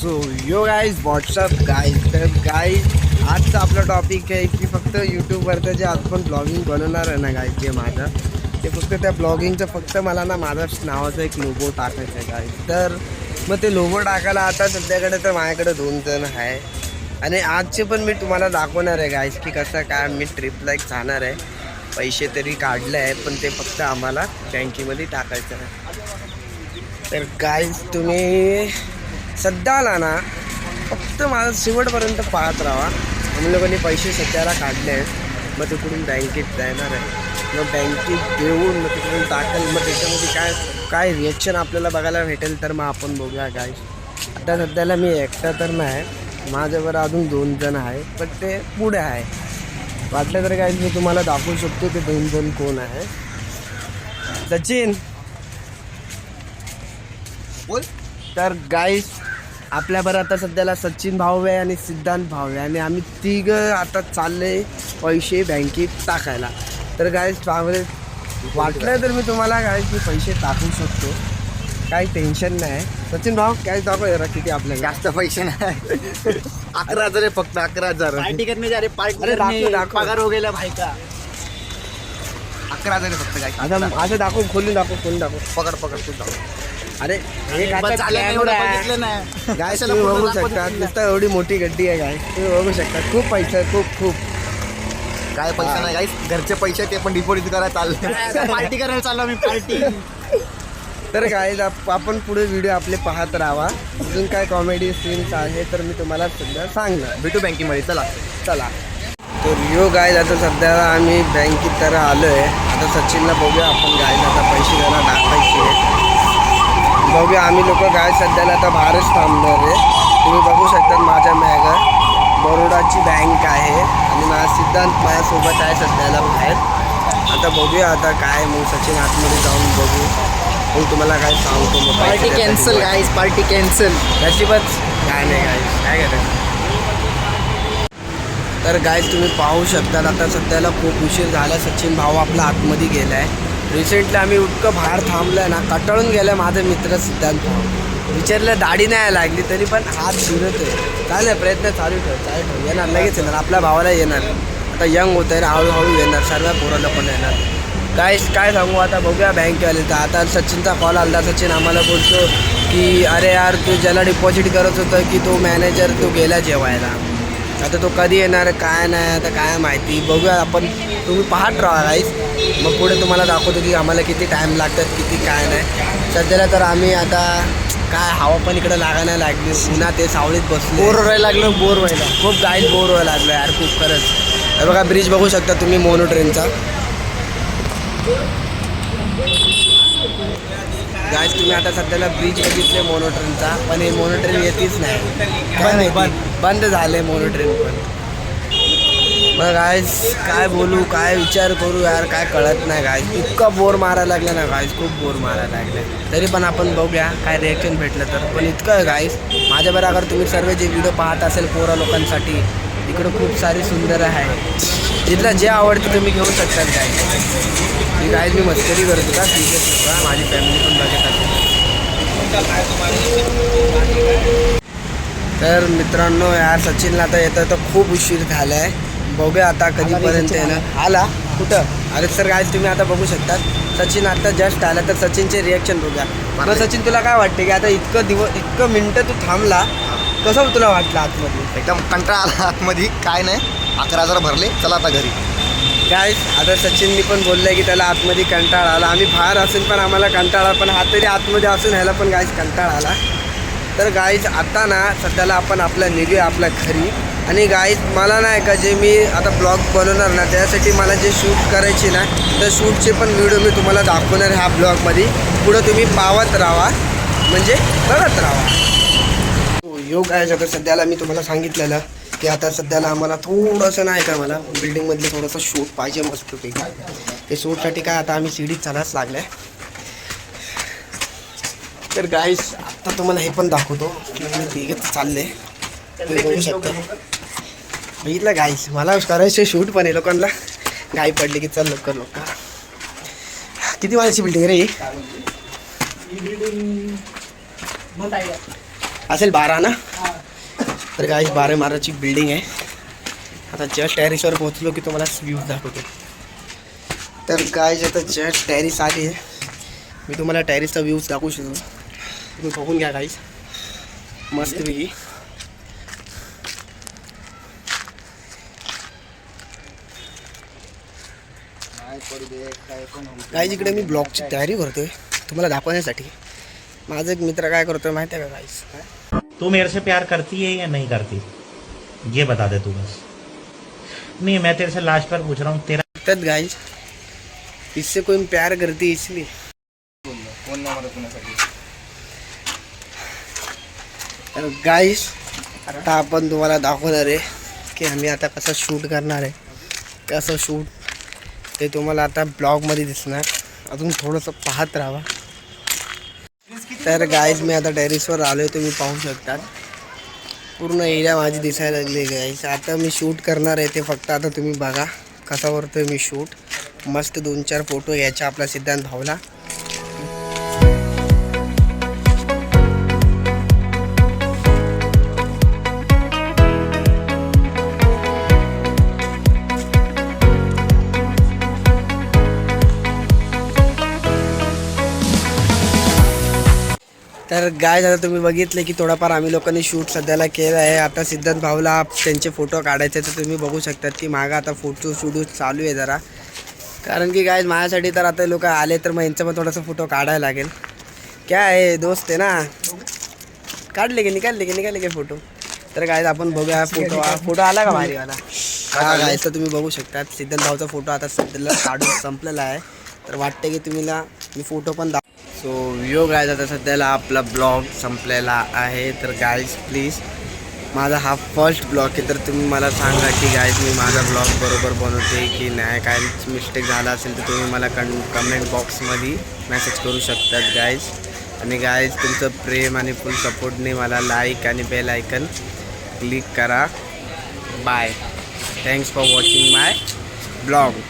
So यो guys WhatsApp guys. तर guys आजचा आपला टॉपिक आहे की फक्त यूट्यूबवरचं जे आपण ब्लॉगिंग बनवणार आहे ना गाईज, जे माझं ते फक्त त्या ब्लॉगिंगचं फक्त मला ना माझा नावाचा एक लोगो टाकायचा आहे गाईज. तर मग ते लोगो टाकायला आता सध्याकडे तर माझ्याकडे 2 जण आहे आणि आजचे पण मी तुम्हाला दाखवणार आहे गाईज की कसं काय मी ट्रिपला एक जाणार आहे. पैसे तरी काढले आहे पण ते फक्त आम्हाला बँकेमध्ये टाकायचं आहे. तर गाईज तुम्ही सध्याला ना फक्त माझं शेवटपर्यंत पाहत राहा. आम्ही लोकांनी पैसे सध्याला काढले आहेत, मग तिकडून बँकेत जाणार आहे, मग बँकेत देऊन मग तिकडून टाकेल. मग त्याच्यामध्ये काय रिॲक्शन आपल्याला बघायला भेटेल तर मग आपण बघूया गाईज. आता सध्याला मी एकटा तर नाही, माझ्यावर अजून 2 जण आहे पण ते पुढे आहे. वाटलं तर गाईज मी तुम्हाला दाखवू शकतो ते 2 जण कोण आहे. सचिन बोल. तर गाईज आपल्याबरोबर आता सध्याला सचिन भाऊ आहे आणि सिद्धांत भाऊ आहे आणि आम्ही तिघं आता चालले पैसे बँकेत टाकायला. तर गाईज त्यामुळे वाटलं तर मी तुम्हाला गाईज मी पैसे टाकू शकतो, काही टेन्शन नाही. सचिन भाऊ काय दाखव जरा किती आपल्याला. जास्त पैसे नाही 11,000 आहे फक्त 11,000 पार्टी करने जा रहे पार्टी अरे करने दाखव. पगार हो गेला भाई का 11,000 आहे फक्त काय आता असं दाखव, खोलून दाखव. पकड तू दाखव. अरे हे बस काय झालं नाही, एवढं बघितलं नाही. गाय कशाला तुम्ही पूर्ण बघू दाखवत शकता, होती? नुसतं एवढी मोठी गड्डी आहे गाय, तुम्ही बघू शकता. खूप पैसा आहे, खूप काय पैसे नाही गाईस, घरचे पैसे ते पण डिपॉझिट करायला चालले. पार्टी करायला चाललो मी पार्टी. तर काय आपण पुढे व्हिडिओ आपले पाहत राहा. अजून काय कॉमेडी सीन्स आहे तर मी तुम्हाला सध्या सांगणार. भेटू बँकेमध्ये चला. तर यो गाय आता सध्या आम्ही बँकेत तर आलो आहे. आता सचिनला बघूया आपण गाय आता पैसे त्यांना टाकायचे. बघूया आम्ही लोक गाय सध्याला आता बाहेरच थांबणार आहे. तुम्ही बघू शकता माझ्या मागं बरोडाची बँक आहे आणि माझा सिद्धांत माझ्यासोबत आहे सध्याला बाहेर. आता बघूया आता काय मग सचिन आतमध्ये जाऊन बघू, मग तुम्हाला काय सांगतो. मग पार्टी कॅन्सल गाईस, पार्टी कॅन्सल. नशीबच काय नाही गाय, काय करायचं. तर गाईज तुम्ही पाहू शकता आता सध्याला खूप उशीर झाला. सचिन भाऊ आपला आतमध्ये गेला आहे. रिसेंटली आम्ही इतकं बाहेर थांबलो आहे ना, कंटाळून गेलं माझा मित्र सिद्धांत भाऊ. विचारलं दाढी नाही लागली तरी पण हात फिरत आहे. चालेल प्रयत्न चालू ठेव येणार, लगेच येणार. आपल्या भावाला येणार, आता यंग होतं आहे, हळूहळू येणार, सर्व पोराला पण येणार. काय सांगू आता बघूया बँकवाले. तर आता सचिनचा कॉल आला. सचिन आम्हाला बोलतो की अरे यार तू ज्याला डिपॉझिट करत होतं की तो मॅनेजर तो गेला जेवायला, आता तो कधी येणार काय नाही, आता काय माहिती. बघूया आपण, तुम्ही पाहत राहा गाईस. मग पुढे तुम्हाला दाखवतो की आम्हाला किती टाईम लागतात किती काय नाही. सध्याला तर आम्ही आता काय हवा पण इकडं लागा नाही लागली, पुन्हा ते सावळीत बसलो. बोर व्हायला लागलं, बोर व्हायला. खूप गाईड बोर व्हायला लागलो यार, खूप खरंच. हे बघा ब्रिज बघू शकता तुम्ही मोनो ट्रेनचा. गाईज तुम्ही आता सध्याला ब्रिज बघितले मोनो ट्रेनचा, पण हे मोनो ट्रेन येतेच नाही, बंद झाले मोनो ट्रेन पण. मग गाईज काय बोलू, काय विचार करू यार, काय कळत नाही गाईज. इतकं बोर मारायला लागलं ना गाईज, खूप बोर मारायला लागलं. तरी पण आपण बघूया काय रिॲक्शन भेटलं तर. पण इतकं आहे गाईज माझ्याबरोबर तुम्ही सर्व जे व्हिडिओ पाहत असेल पोरा लोकांसाठी, इकडं खूप सारी सुंदर आहे. जिथला जे आवडते तुम्ही घेऊ शकता गाईज. ही गाईज मी मस्करी करतो का, ठीक आहे, माझी फॅमिली पण बघत असेल. तर मित्रांनो यार सचिनला आता येतं तर खूप उशीर झाला आहे. बघूया आता कधीपर्यंत येणार. आला कुठं? अरे सर गाईज तुम्ही आता बघू शकता सचिन आता जस्ट आला. तर सचिनचे रिॲक्शन बघूया. मग सचिन तुला काय वाटते की आता इतकं मिनटं तू थांबला, कसं तुला वाटलं आतमध्ये? एकदम कंटाळा आला आतमध्ये, काय नाही 11,000 भरले, चला आता घरी. गाईज आता सचिननी पण बोललं की त्याला आतमध्ये कंटाळा आला. आम्ही बाहेर असेल पण आम्हाला कंटाळा, पण हा तरी आतमध्ये असून ह्याला पण गाईज कंटाळा आला. तर गाईज आता ना सध्याला आपण आपलं निघूया आपल्या घरी. आणि गाईज मला नाही का जे मी आता ब्लॉग बनवणार ना त्यासाठी मला जे शूट करायची ना, तर शूटचे पण व्हिडिओ मी तुम्हाला दाखवणार ह्या ब्लॉगमध्ये. पुढं तुम्ही पावत राहा, म्हणजे बघत राहा. यो गाईज आता सध्याला मी तुम्हाला सांगितलेलं की आता सध्याला आम्हाला थोडंसं नाही का मला बिल्डिंगमधलं थोडंसं शूट पाहिजे मस्तपैकी. ते शूटसाठी काय आता आम्ही सीडीत चालायच लागलं आहे. तर गाईज आता तुम्हाला हे पण दाखवतो की मी तिघेच चालले, तुम्ही बघू शकता. बघितलं गाईज मला करायचे शूट, पण हे लोकांना गाई पडली की चल लवकर लवकर. किती वाजायची बिल्डिंग रे ही? असेल 12 ना. तर गाईज 12 माराची बिल्डिंग आहे. आता जस्ट टेरिसवर पोहोचलो की तुम्हाला व्ह्यूज दाखवतो. तर गाईज आता जस्ट टेरिस आली आहे. मी तुम्हाला टेरिसचा व्ह्यूज दाखवू शकतो. तुम्ही बघून घ्या गाईज मस्तपैकी. गाईज इकडे मी ब्लॉगची तयारी करतोय तुम्हाला दाखवण्यासाठी. माझा एक मित्र काय करतोय माहिती आहे का गाईज? तू मेरे से प्यार करती है या नहीं करती ये बता दे तू बस. नहीं मैं तेरे से लास्ट बार पूछ रहा हूँ तेरा तब गाइस इससे कोई प्यार करती है इसलिए. फोन नंबर पुण्यासाठी. तर गाइस आता आपण तुम्हाला दाखवणार आहे की आम्ही आता कसं शूट करणार आहे. कसं शूट ते तुम्हाला आता ब्लॉगमध्ये दिसणार. अजून थोडंसं पाहत राहा. तर गाइस मी आता टेरिसवर आलो आहे. तुम्ही पाहू शकता पूर्ण एरिया माझी दिसायला लागली गाइस. आता मी शूट करणार आहे ते फक्त आता तुम्ही बघा कसा करतोय मी शूट. मस्त 2-4 फोटो यायच्या आपला सिद्धांत भावला. तर गाय आता तुम्ही बघितले की थोडाफार आम्ही लोकांनी शूट सध्याला केलं आहे. आता सिद्धांत भाऊला त्यांचे फोटो काढायचे तर तुम्ही बघू शकतात की मागं आता फोटो शूट चालू आहे जरा. कारण की गाय माझ्यासाठी तर आता लोक आले तर मग यांचा पण थोडासा फोटो काढायला लागेल. क्या आहे दोस्त आहे ना. काढले की निघाले की फोटो. तर गाय आपण बघूया फोटो आला का भारीवाला. हा गाय तर तुम्ही बघू शकतात सिद्धांत भाऊचा फोटो आता सध्याला काढून संपलेला आहे. तर वाटते की तुम्हीला मी फोटो पण सो यो गाईज आता सध्याला आपला ब्लॉग संपलेला आहे. तर गाईज प्लीज माझा हा फर्स्ट ब्लॉग आहे तर तुम्ही मला सांगा की गाईज मी माझा ब्लॉग बरोबर बनवते की नाही. काय मिस्टेक झाला असेल तर तुम्ही मला कमेंट बॉक्समध्ये मेसेज करू शकतात गाईज. आणि गाईज तुमचं प्रेम आणि फुल सपोर्टने मला लाईक आणि बेल आयकन क्लिक करा. Bye. Thanks for watching my blog.